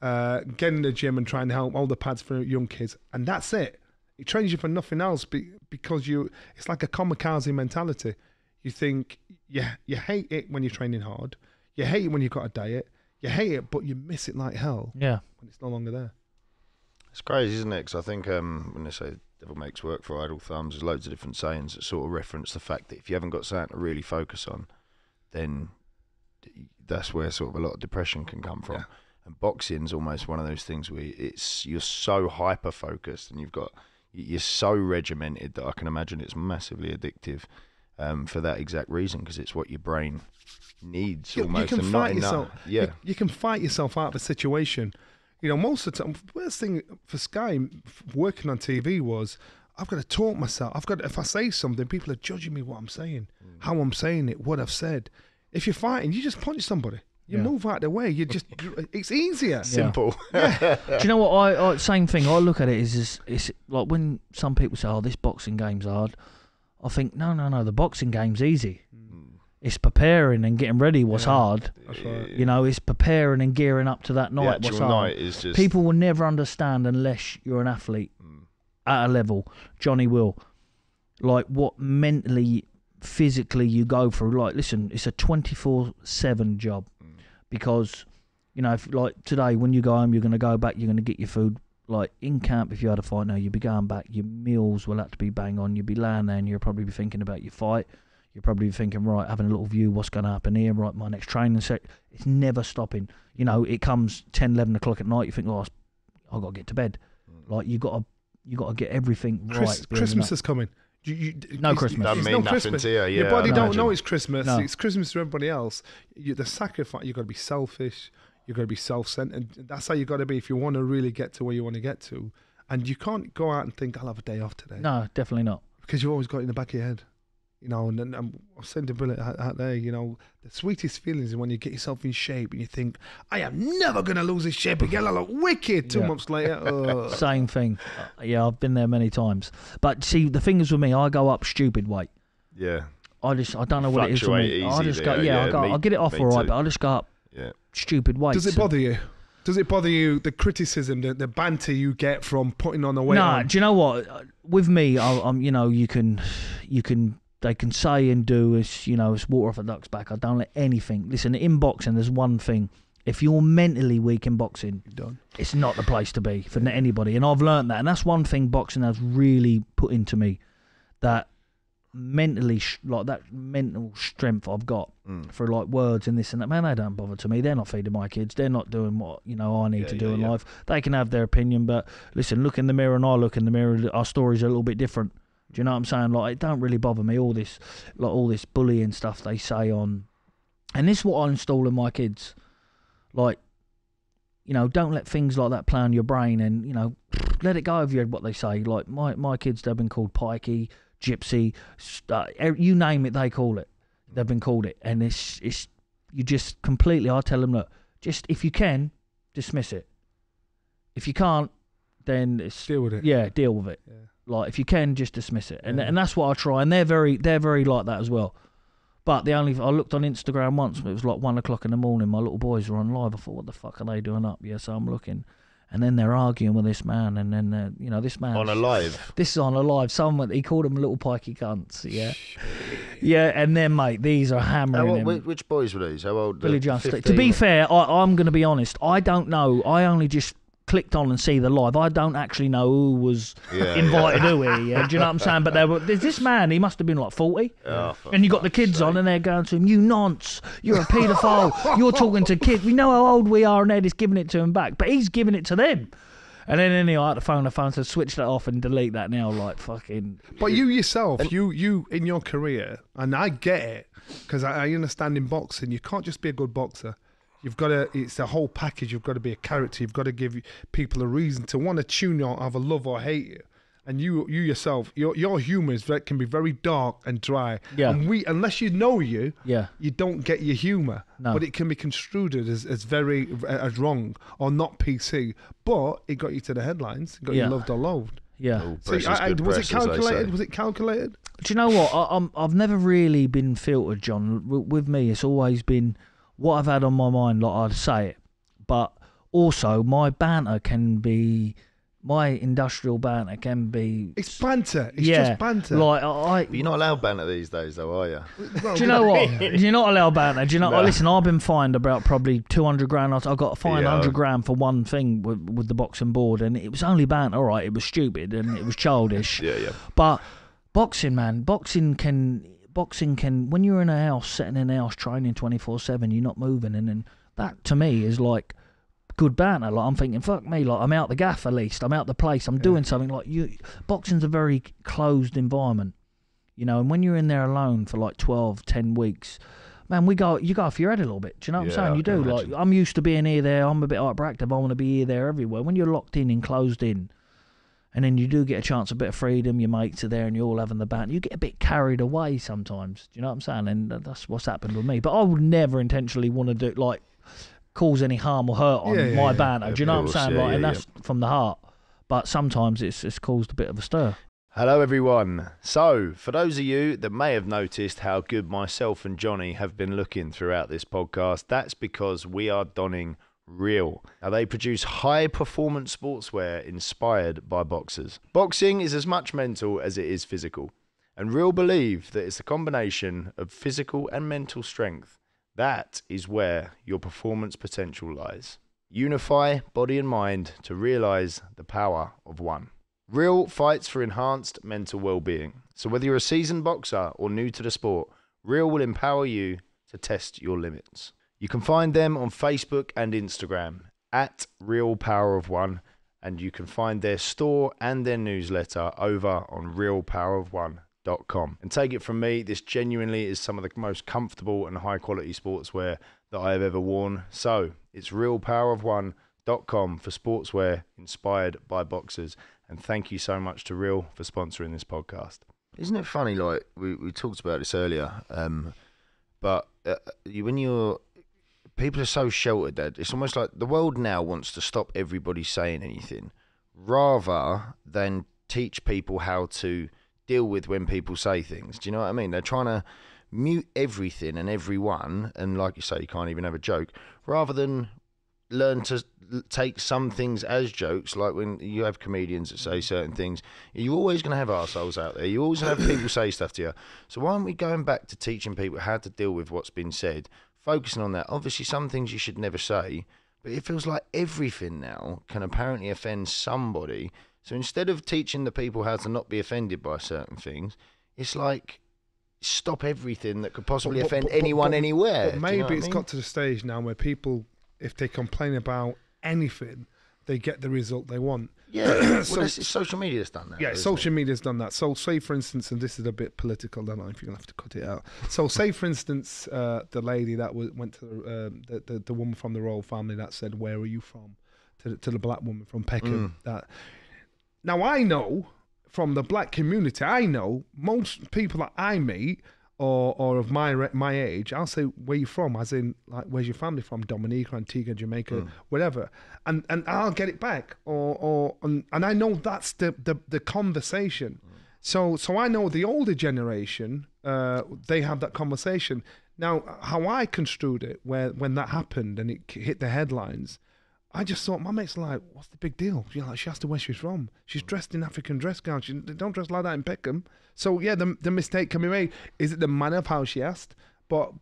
getting in the gym and trying to help all the pads for young kids, and that's it. It trains you for nothing else because it's like a kamikaze mentality. You think you hate it when you're training hard, you hate it when you've got a diet, you hate it, but you miss it like hell when it's no longer there. It's crazy, isn't it? Because I think when they say devil makes work for idle thumbs, there's loads of different sayings that sort of reference the fact that if you haven't got something to really focus on, then that's where sort of a lot of depression can come from. Yeah. And boxing's almost one of those things where you're so hyper focused and you're so regimented that I can imagine it's massively addictive for that exact reason, because it's what your brain needs almost. You can fight yourself. You can fight yourself out of a situation. You know, most of the time, the worst thing for Sky working on TV was I've got to talk myself. If I say something, people are judging me what I'm saying, how I'm saying it, what I've said. If you're fighting, you just punch somebody. You move out of the way. It's easier. Simple. Yeah. Do you know what? I same thing. I look at it as it's like when some people say, "Oh, this boxing game's hard." I think, no. The boxing game's easy. It's preparing and getting ready what's hard. That's right. You know, it's preparing and gearing up to that night what's hard. Night is just... People will never understand unless you're an athlete at a level. Johnny will. Like what mentally, physically you go through. Like, listen, it's a 24/7 job. Because, you know, if, like today, when you go home, you're going to go back, you're going to get your food. Like in camp, if you had a fight now, you'd be going back, your meals will have to be bang on. You'd be laying there and you'll probably be thinking about your fight. You'll probably be thinking, right, having a little view, what's going to happen here, right, my next training set. It's never stopping. You know, it comes 10, 11 o'clock at night, you think, oh, I've got to get to bed. Like, you got to get everything right. Christmas is coming. No Christmas. Doesn't mean nothing to you. Your body don't know it's Christmas. No. It's Christmas to everybody else. The sacrifice. You got to be selfish. You got to be self-centered. That's how you got to be if you want to really get to where you want to get to. And you can't go out and think I'll have a day off today. No, definitely not. Because you've always got it in the back of your head. You know, and I'm saying to Billy out there, you know, the sweetest feelings is when you get yourself in shape and you think, I am never going to lose this shape again. I look wicked 2 months later. Same thing. Yeah, I've been there many times. But see, the thing is with me, I go up stupid weight. Yeah. I don't know what it is for me. I just go, I'll get it off all right, but I just go up stupid weight. Does it bother you? Does it bother you, the criticism, the banter you get from putting on the weight? Nah, do you know what? With me, I'm you know, you can... They can say and do as, you know, it's water off a duck's back. I don't let anything. Listen, in boxing, there's one thing. If you're mentally weak in boxing, it's not the place to be for anybody. And I've learned that. And that's one thing boxing has really put into me. That mentally, like that mental strength I've got for like words and this and that. Man, they don't bother to me. They're not feeding my kids. They're not doing what, you know, I need to do in life. They can have their opinion. But listen, look in the mirror and I look in the mirror. Our stories are a little bit different. Do you know what I'm saying? Like, it don't really bother me, all this bullying stuff they say on... And this is what I install in my kids. Like, you know, don't let things like that play on your brain and, you know, let it go over you, what they say. Like, my kids, they've been called pikey, gypsy, you name it, they call it. They've been called it. And it's you just completely... I tell them, look, just, if you can, dismiss it. If you can't, then it's... Deal with it. Yeah, deal with it. Yeah. Like, if you can, just dismiss it. And that's what I try. And they're very like that as well. But I looked on Instagram once, it was like 1 o'clock in the morning, my little boys were on live. I thought, what the fuck are they doing up? Yeah, so I'm looking. And then they're arguing with this man, and then, you know, this man... On a live? This is on a live. Someone, he called them little pikey cunts, yeah? Yeah, and then, mate, these are hammering him. Which boys were these? How old? Billy Joe. To be fair, I'm going to be honest, I don't know. I only just... clicked on and see the live. I don't actually know who was invited who here. Yeah? Do you know what I'm saying? But there's this man, he must have been like 40. Oh, and you got the kids on and they're going to him, you nonce, you're a paedophile, you're talking to kids. We know how old we are and they're just giving it to him back. But he's giving it to them. And then anyway, I had to phone to switch that off and delete that now, like fucking... But you yourself, you in your career, and I get it, because I understand in boxing, you can't just be a good boxer. You've got to, it's a whole package. You've got to be a character. You've got to give people a reason to want to tune you, either love or hate you. And you yourself, your humour can be very dark and dry. Yeah. And unless you know you don't get your humour. No. But it can be construed as very wrong or not PC. But it got you to the headlines. It got you loved or loathed. Yeah. So was it calculated? Was it calculated? Do you know what? I've never really been filtered, John. With me, it's always been what I've had on my mind, like I'd say it. But also my banter can be. My industrial banter can be... It's banter. It's just banter. But you're not allowed banter these days, though, are you? Do you know what? You're not allowed banter. Do you know? No. Listen, I've been fined about probably 200 grand. I got fined 100 grand for one thing with the boxing board, and it was only banter. All right, it was stupid and it was childish. Yeah. But boxing, man, boxing can. When you're in a house, sitting in a house, training 24/7, you're not moving, and then that to me is like good banter. Like, I'm thinking, fuck me, like, I'm out the gaff at least. I'm out the place. I'm doing something. Like, boxing's a very closed environment, you know, and when you're in there alone for like 10 weeks, man, you go off your head a little bit. Do you know what I'm saying? You do. Like, I'm used to being here, there. I'm a bit hyperactive. I want to be here, there, everywhere. When you're locked in and closed in, and then you do get a chance, a bit of freedom, your mates are there and you're all having the banter, you get a bit carried away sometimes. Do you know what I'm saying? And that's what's happened with me. But I would never intentionally want to do, like, cause any harm or hurt on my banter. Do you know what I'm saying? And that's from the heart. But sometimes it's caused a bit of a stir. Hello, everyone. So, for those of you that may have noticed how good myself and Johnny have been looking throughout this podcast, that's because we are donning Real. Now, they produce high-performance sportswear inspired by boxers. Boxing is as much mental as it is physical. And Real believe that it's a combination of physical and mental strength. That is where your performance potential lies. Unify body and mind to realise the power of one. Real fights for enhanced mental well-being. So whether you're a seasoned boxer or new to the sport, Real will empower you to test your limits. You can find them on Facebook and Instagram at Real Power of One, and you can find their store and their newsletter over on realpowerofone.com. And take it from me, this genuinely is some of the most comfortable and high quality sportswear that I have ever worn. So it's realpowerofone.com for sportswear inspired by boxers. And thank you so much to Real for sponsoring this podcast. Isn't it funny, like we talked about this earlier, but when people are so sheltered that it's almost like the world now wants to stop everybody saying anything rather than teach people how to deal with when people say things. Do you know what I mean? They're trying to mute everything and everyone, and like you say, you can't even have a joke, rather than learn to take some things as jokes. Like when you have comedians that say certain things, you're always going to have arseholes out there. You always have people say stuff to you. So why aren't we going back to teaching people how to deal with what's been said, focusing on that? Obviously, some things you should never say, but it feels like everything now can apparently offend somebody. So instead of teaching the people how to not be offended by certain things, it's like stop everything that could possibly offend anyone anywhere. But maybe it's got to the stage now where people, if they complain about anything, they get the result they want. Yeah, so, social media's done that. Yeah, social media's done that. So say, for instance, and this is a bit political, I don't know if you're going to have to cut it out. So say, for instance, the lady that went to the woman from the royal family that said, "Where are you from?" to the black woman from Peckham. Now, I know from the black community, I know most people that I meet or of my age, I'll say, "Where you from?" As in, like, where's your family from? Dominica, Antigua, Jamaica, whatever. And I'll get it back. And I know that's the conversation. So I know the older generation, they have that conversation. Now, how I construed it, when that happened and it hit the headlines, I just thought, my mate's like, what's the big deal? You know, like, she asked her where she's from. She's dressed in African dress gown. They don't dress like that in Peckham. So yeah, the mistake can be made. Is it the manner of how she asked? But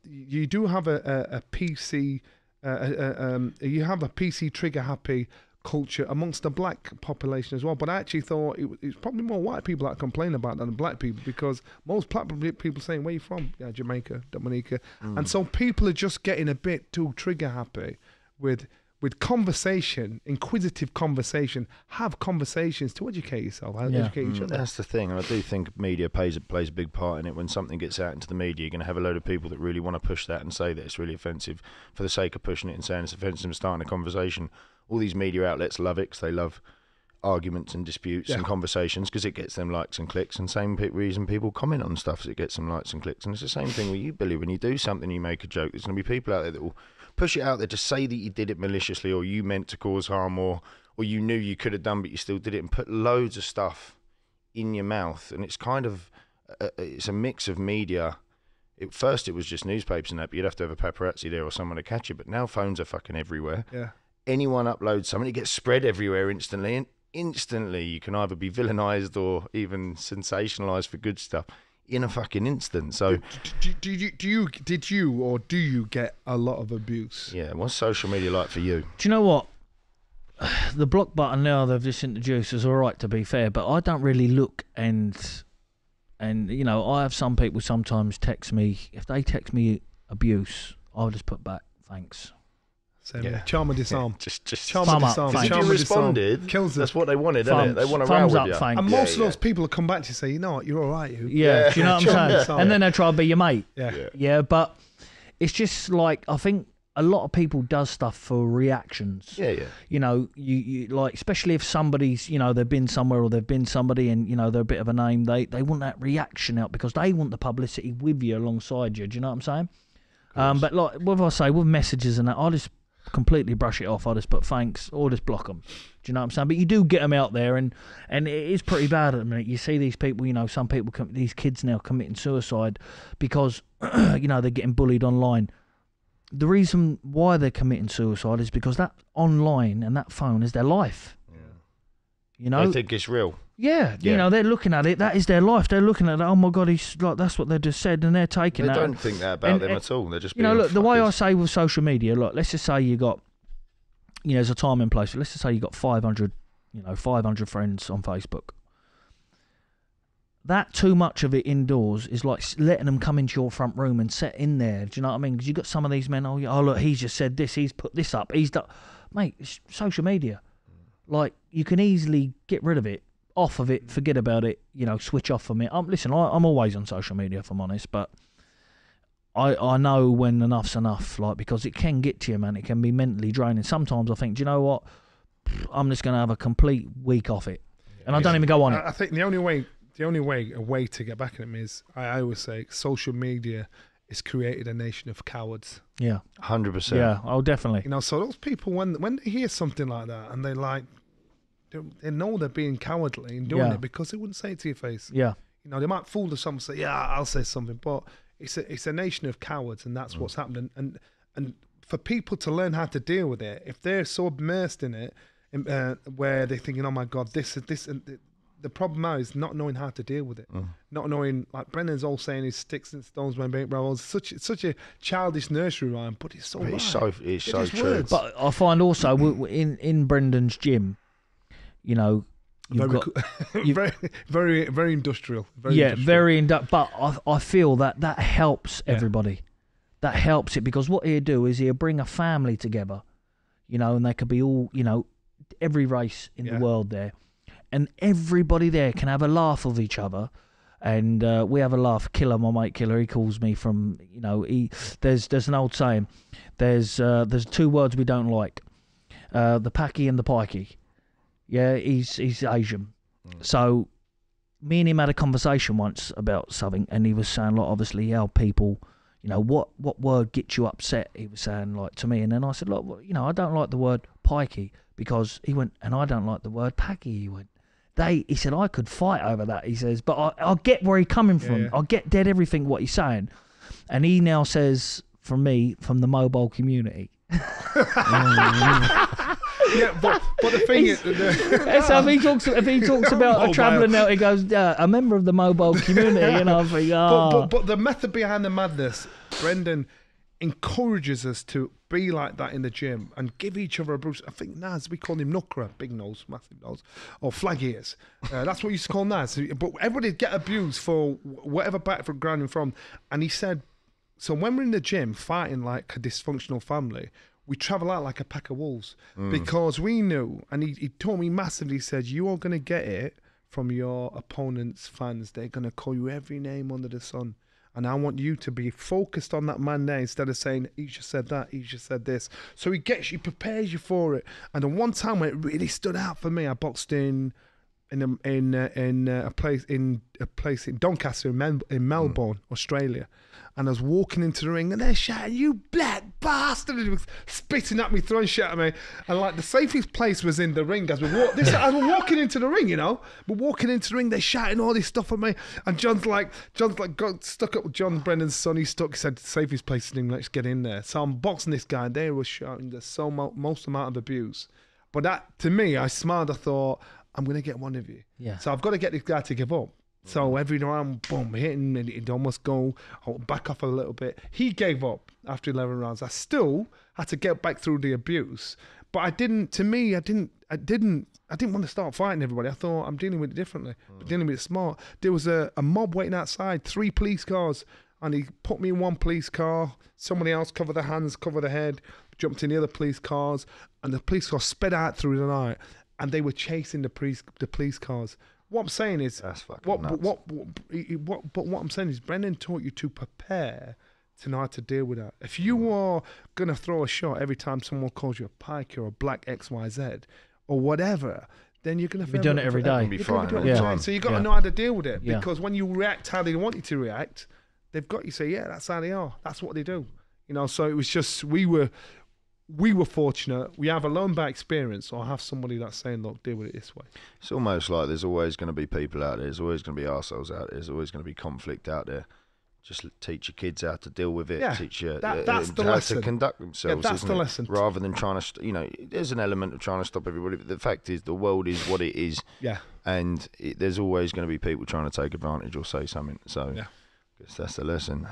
you do have a PC, you have a PC trigger happy culture amongst the black population as well. But I actually thought it's probably more white people that complain about that than black people, because most black people saying, "Where you from?" Yeah, Jamaica, Dominica, and so people are just getting a bit too trigger happy with conversation, inquisitive conversation. Have conversations to educate yourself, educate each other. That's the thing, and I do think media plays a big part in it. When something gets out into the media, you're going to have a load of people that really want to push that and say that it's really offensive for the sake of pushing it and saying it's offensive and starting a conversation. All these media outlets love it because they love arguments and disputes and conversations, because it gets them likes and clicks, and same reason people comment on stuff is it gets them likes and clicks. And it's the same thing with you, Billy. When you do something, you make a joke, there's going to be people out there that will push it out there to say that you did it maliciously, or you meant to cause harm, or you knew you could have done but you still did it, and put loads of stuff in your mouth. And it's kind of it's a mix of media. At first it was just newspapers and that, but you'd have to have a paparazzi there or someone to catch you, but now phones are fucking everywhere. anyone uploads something, it gets spread everywhere instantly, and instantly you can either be villainised or even sensationalised for good stuff in a fucking instant. So, did you get a lot of abuse? yeah, what's social media like for you? Do you know what? The block button now they've just introduced is all right, to be fair, but I don't really look and you know, I have some people sometimes text me. If they text me abuse, I'll just put back thanks. Same yeah. Charm or disarm. Yeah, just charm thumb or up, disarm. thanks. If you responded, kills that's what they wanted, isn't it? They want to row thumbs with up, you. thanks. And most of those people will come back to you and say, you know what, you're all right. Yeah, do you know what I'm saying? And then they try to be your mate. Yeah, but it's just like, I think a lot of people does stuff for reactions. Yeah. You know, you like, especially if somebody's, you know, they've been somewhere or they've been somebody and, you know, they're a bit of a name, they want that reaction out because they want the publicity with you alongside you. Do you know what I'm saying? But like, what I say, with messages and that, I just completely brush it off. I just put thanks or just block them. Do you know what I'm saying? But you do get them out there, and it is pretty bad at the minute. You see these people, you know, some people, these kids now committing suicide because, you know, they're getting bullied online. The reason why they're committing suicide is because that online and that phone is their life. Yeah. You know, they think it's real. Yeah, you know, they're looking at it. That is their life. They're looking at it. Oh my God, he's like, that's what they just said, and they're taking that. They don't think that about them at all. They're just, you know, look, the way I say with social media, look, let's just say you got, you know, there's a time and place. Let's just say you got 500 friends on Facebook. That too much of it indoors is like letting them come into your front room and sit in there. Do you know what I mean? Because you got some of these men. Oh look, he's just said this. He's put this up. He's done. Mate, it's social media. Like, you can easily get rid of it, off of it, forget about it. You know, switch off from it. Listen, I'm always on social media, if I'm honest, but I know when enough's enough. Like, because it can get to you, man. It can be mentally draining. Sometimes I think, do you know what? I'm just going to have a complete week off it, and I don't even go on it. I think the only way a way to get back at him is, I always say, social media has created a nation of cowards. Yeah, 100%. Yeah, oh, definitely. You know, so those people, when they hear something like that and they know they're being cowardly and doing it because they wouldn't say it to your face. Yeah, you know, they might fool to something, say, yeah, I'll say something, but it's a nation of cowards, and that's what's happening. And for people to learn how to deal with it, if they're so immersed in it, where they're thinking, oh my God, this is this, and the problem now is not knowing how to deal with it, not knowing, like Brendan's all saying, is sticks and stones when being rolls. Such a childish nursery rhyme, but it's so right. It's so true. Words. But I find also in Brendan's gym, you know, very industrial. But I feel that helps everybody. That helps it, because what he'll do is he'll bring a family together, you know, and they could be all, you know, every race in the world there. And everybody there can have a laugh with each other, and we have a laugh. Killer, my mate Killer, he calls me from, you know, there's an old saying, there's two words we don't like, the packy and the pikey. Yeah, he's Asian. So me and him had a conversation once about something, and he was saying, like, obviously how people, you know, what word gets you upset, he was saying, like, to me. And then I said, look, well, you know, I don't like the word pikey, because he went, and I don't like the word packy, he went. He said, I could fight over that, he says, but I get where he's coming from. Yeah. I get dead everything what he's saying. And he now says, from me, from the mobile community. Yeah, but the thing is, so if he talks about a traveller now, he goes, a member of the mobile community, and I think, but the method behind the madness, Brendan encourages us to be like that in the gym and give each other a bruise. I think Naz, we call him Nukra, big nose, massive nose, or flag ears. That's what you used to call Naz. But everybody get abused for whatever background you're from. And he said, so when we're in the gym fighting like a dysfunctional family, we travel out like a pack of wolves, because we knew, and he told me massively, he said, you are going to get it from your opponent's fans. They're going to call you every name under the sun. And I want you to be focused on that man there, instead of saying, he just said that, he just said this. So he prepares you for it. And the one time when it really stood out for me, I boxed in in a place in Doncaster in Melbourne, Australia, and I was walking into the ring and they're shouting, "You black bastard!" and he was spitting at me, throwing shit at me, and like the safest place was in the ring as we walk. As we're walking into the ring, we're walking into the ring, they're shouting all this stuff at me, and John's like got stuck up with John Brennan's son. He said the safest place is in the ring, let's get in there. So I'm boxing this guy, and they were shouting the most amount of abuse. But that, to me, I smiled. I thought, I'm going to get one of you. Yeah. So I've got to get this guy to give up. So every round, boom, hitting, and he'd almost go back off a little bit. He gave up after 11 rounds. I still had to get back through the abuse, but I didn't want to start fighting everybody. I thought, I'm dealing with it differently, dealing with it smart. There was a mob waiting outside, 3 police cars, and he put me in one police car. Somebody else covered the hands, covered the head, jumped in the other police cars, and the police car sped out through the night, and they were chasing the police cars. What I'm saying is, that's fucking nuts. But what I'm saying is, Brendan taught you to prepare to know how to deal with that. If you are gonna throw a shot every time someone calls you a pike or a black XYZ or whatever, then you're gonna be doing it every day. You're gonna be doing it every day. So you got to know how to deal with it, because when you react how they want you to react, they've got you say, yeah, that's how they are. That's what they do. So it was just we were fortunate. We have a learn by experience, or have somebody that's saying, look, deal with it this way. It's almost like there's always going to be people out there. There's always going to be arseholes out there. There's always going to be conflict out there. Just teach your kids how to deal with it. Yeah, teach you that's the how lesson. To conduct themselves. Yeah, that's the lesson. Rather than trying to, there's an element of trying to stop everybody. But the fact is, the world is what it is. Yeah. And there's always going to be people trying to take advantage or say something. So I guess that's the lesson.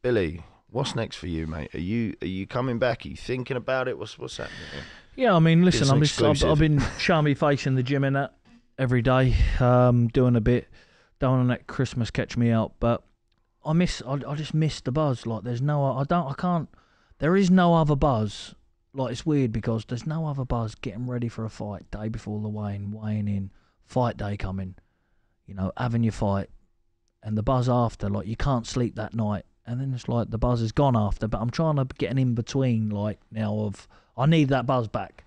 Billy, what's next for you, mate? Are you coming back? Are you thinking about it? What's happening here? Yeah, I mean, listen, I've been showing me face in the gym and that every day, doing a bit. Don't want to let Christmas catch me out, but I just miss the buzz. Like, there is no other buzz. Like, it's weird because there's no other buzz getting ready for a fight, day before the weighing in, fight day coming, having your fight, and the buzz after, like, you can't sleep that night. And then it's like the buzz is gone after, but I'm trying to get an in-between, like, now of, I need that buzz back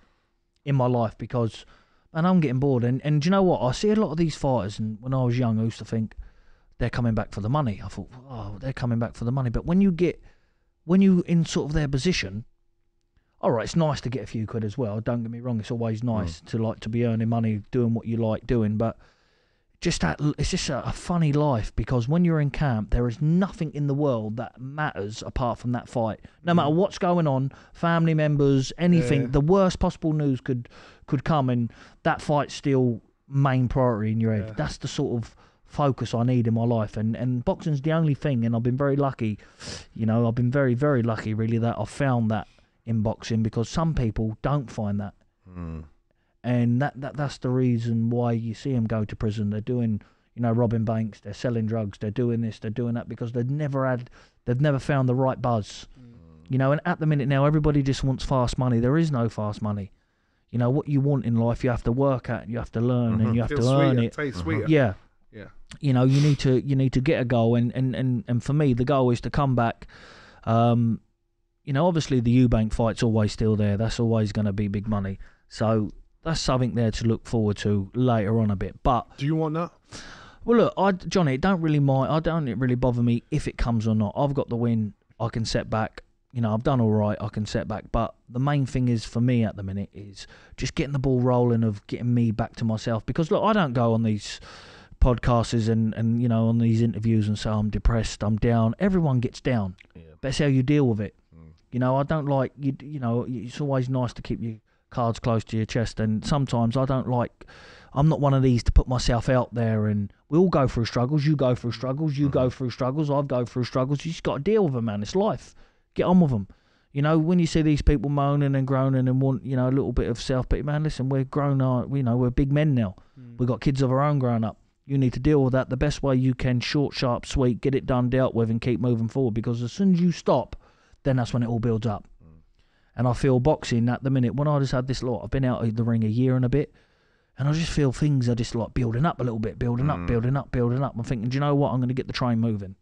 in my life because, man, I'm getting bored. And do you know what? I see a lot of these fighters, and when I was young, I used to think they're coming back for the money. I thought, oh, they're coming back for the money. But when you in sort of their position, all right, it's nice to get a few quid as well. Don't get me wrong. It's always nice to be earning money, doing what you like doing, but it's just a funny life, because when you're in camp, there is nothing in the world that matters apart from that fight. No matter what's going on, family members, anything, the worst possible news could come, and that fight's still main priority in your head. Yeah. That's the sort of focus I need in my life, and boxing's the only thing, and I've been very lucky. I've been very, very lucky, really, that I've found that in boxing, because some people don't find that. And that's the reason why you see them go to prison. They're doing, robbing banks, they're selling drugs, they're doing this, they're doing that, because they've never found the right buzz. And at the minute now, everybody just wants fast money. There is no fast money. What you want in life, you have to work at, you have to learn, and you have to earn it. Tastes sweeter. Yeah. You need to get a goal, and for me, the goal is to come back. Obviously the Eubank fight's always still there. That's always going to be big money. So that's something there to look forward to later on a bit. But do you want that? Well, look, Johnny, it don't really bother me if it comes or not. I've got the win. I can set back. I've done all right. I can set back. But the main thing is for me at the minute is just getting the ball rolling, of getting me back to myself. Because look, I don't go on these podcasts and on these interviews and say I'm depressed, I'm down. Everyone gets down. Yeah. But it's how you deal with it. I don't like you. It's always nice to keep your cards close to your chest, and sometimes I'm not one of these to put myself out there, and we all go through struggles. You go through struggles, go through struggles, I've go through struggles. You just got to deal with them, man. It's life. Get on with them. When you see these people moaning and groaning and want, a little bit of self-pity, man, listen, we're grown up, we're big men now. We've got kids of our own growing up. You need to deal with that the best way you can, short, sharp, sweet, get it done, dealt with, and keep moving forward, because as soon as you stop, then that's when it all builds up. And I feel boxing at the minute, when I just had this lot, I've been out of the ring a year and a bit, and I just feel things are just like building up a little bit, building up. I'm thinking, do you know what? I'm going to get the train moving,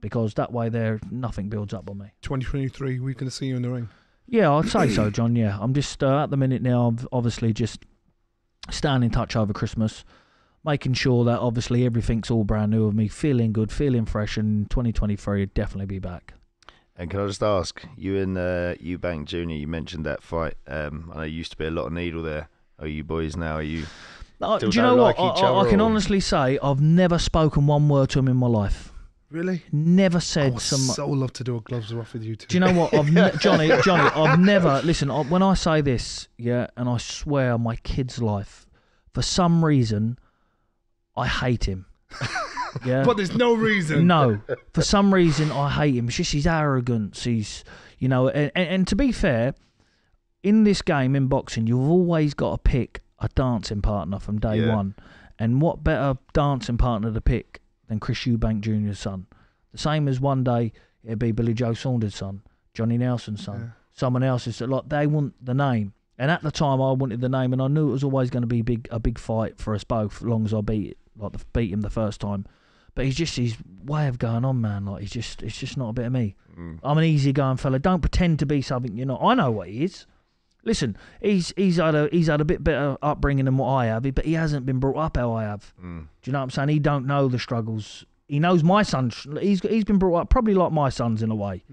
because that way nothing builds up on me. 2023, we're going to see you in the ring. Yeah, I'd say so, John. Yeah, I'm just at the minute now, I'm obviously just staying in touch over Christmas, making sure that obviously everything's all brand new of me, feeling good, feeling fresh, and 2023 would definitely be back. And can I just ask, you and Eubank Jr., you mentioned that fight. I know there used to be a lot of needle there. Are you boys now? Are you do you know what? I can honestly say I've never spoken one word to him in my life. Really? Never said I would so love to do a gloves are off with you two. Do you know what? Johnny, I've never... Listen, when I say this, yeah, and I swear on my kid's life, for some reason, I hate him. Yeah. But there's no reason. No. For some reason, I hate him. It's just his arrogance. He's, you know... And to be fair, in this game, in boxing, you've always got to pick a dancing partner from day one. And what better dancing partner to pick than Chris Eubank Jr.'s son? The same as one day it'd be Billy Joe Saunders' son, Johnny Nelson's son, someone else's. Like, they want the name. And at the time, I wanted the name, and I knew it was always going to be a big fight for us both, as long as I beat him the first time. But he's just his way of going on, man. Like, it's just not a bit of me. I'm an easygoing fella. Don't pretend to be something you're not. I know what he is. Listen, he's had a bit better upbringing than what I have, but he hasn't been brought up how I have. Do you know what I'm saying? He don't know the struggles. He knows my son. He's been brought up probably like my sons in a way.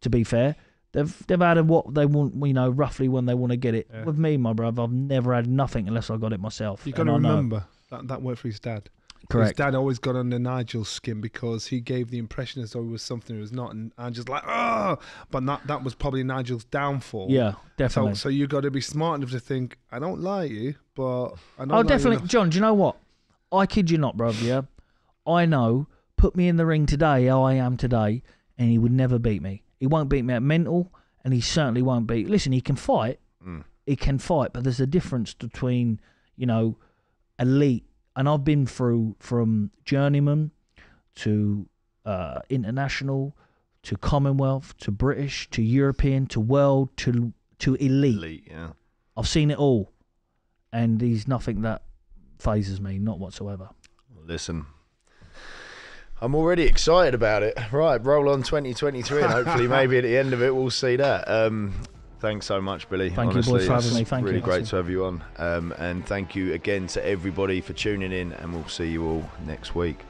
To be fair, they've had what they want, you know, roughly when they want to get it. Yeah. With me, my brother, I've never had nothing unless I got it myself. You've got to remember that worked for his dad. Correct. His dad always got under Nigel's skin because he gave the impression as though he was something he was not, and just like, oh, but that was probably Nigel's downfall. Yeah, definitely. So you got to be smart enough to think, I don't like you, but I don't. Oh, definitely, John. Do you know what? I kid you not, bruv. Yeah, I know. Put me in the ring today, how I am today, and he would never beat me. He won't beat me at mental, and he certainly won't beat. Listen, he can fight. He can fight, but there's a difference between, you know, elite. And I've been through from journeyman to international to Commonwealth to British to European to world to elite. Elite, yeah. I've seen it all, and he's nothing that phases me, not whatsoever. Listen, I'm already excited about it. Right, roll on 2023, and hopefully maybe at the end of it we'll see that. Thanks so much, Billy. Thank Honestly, you, boys, for having me. Thank you. Really great to have you on. And thank you again to everybody for tuning in, and we'll see you all next week.